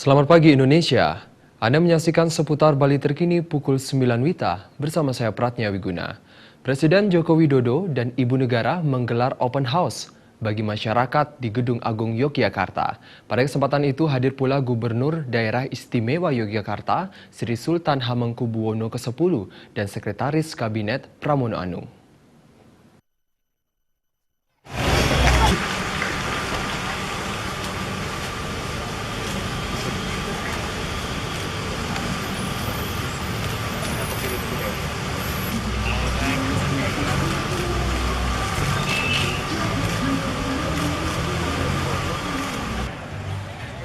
Selamat pagi Indonesia. Anda menyaksikan seputar Bali terkini pukul 9 WITA bersama saya Pratnya Wiguna. Presiden Joko Widodo dan Ibu Negara menggelar open house bagi masyarakat di Gedung Agung Yogyakarta. Pada kesempatan itu hadir pula Gubernur Daerah Istimewa Yogyakarta, Sri Sultan Hamengkubuwono ke-10 dan Sekretaris Kabinet Pramono Anung.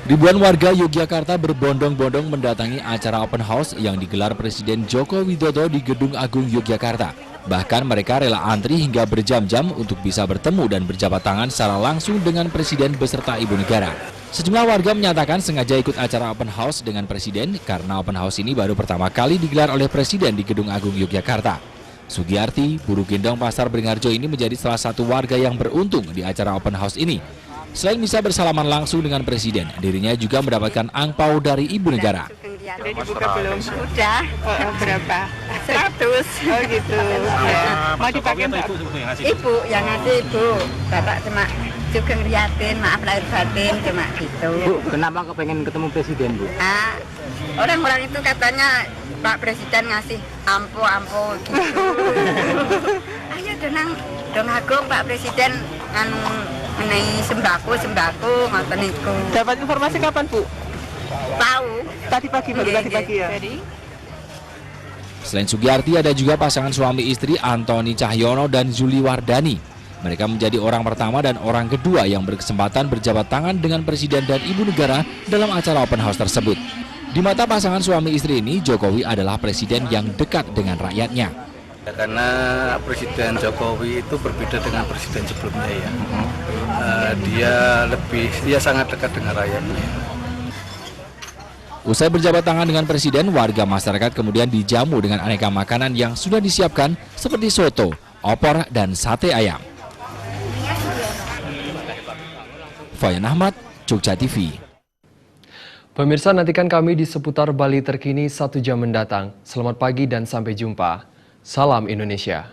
Ribuan warga Yogyakarta berbondong-bondong mendatangi acara open house yang digelar Presiden Joko Widodo di Gedung Agung Yogyakarta. Bahkan mereka rela antri hingga berjam-jam untuk bisa bertemu dan berjabat tangan secara langsung dengan Presiden beserta Ibu Negara. Sejumlah warga menyatakan sengaja ikut acara open house dengan Presiden karena open house ini baru pertama kali digelar oleh Presiden di Gedung Agung Yogyakarta. Sugiyarti, buruh gendong pasar Beringharjo ini menjadi salah satu warga yang beruntung di acara open house ini. Selain bisa bersalaman langsung dengan Presiden, dirinya juga mendapatkan angpau dari Ibu Negara. Udah dibuka belum? Udah. Berapa? 100. Oh gitu. Ya. Mau dipakai Mbak? Ibu yang ngasih Ibu. Bapak cuma juga ngeliatin, maaf lahir batin, cuma gitu. Bu, kenapa kepengen ketemu Presiden, Bu? Orang-orang itu katanya Pak Presiden ngasih ampo gitu. Ayo dong agung Pak Presiden mengenai sembako ngoten niku. Dapat informasi kapan, Bu? Tahu. Tadi pagi, baru tadi pagi ya. Selain Sugiyarti, ada juga pasangan suami istri Antoni Cahyono dan Zuli Wardani. Mereka menjadi orang pertama dan orang kedua yang berkesempatan berjabat tangan dengan Presiden dan Ibu Negara dalam acara open house tersebut. Di mata pasangan suami istri ini, Jokowi adalah presiden yang dekat dengan rakyatnya. Karena Presiden Jokowi itu berbeda dengan presiden sebelumnya ya. Dia sangat dekat dengan rakyatnya. Usai berjabat tangan dengan Presiden, warga masyarakat kemudian dijamu dengan aneka makanan yang sudah disiapkan seperti soto, opor, dan sate ayam. Fayan Ahmad, Jogja TV. Pemirsa, nantikan kami di seputar Bali terkini 1 jam mendatang. Selamat pagi dan sampai jumpa. Salam Indonesia.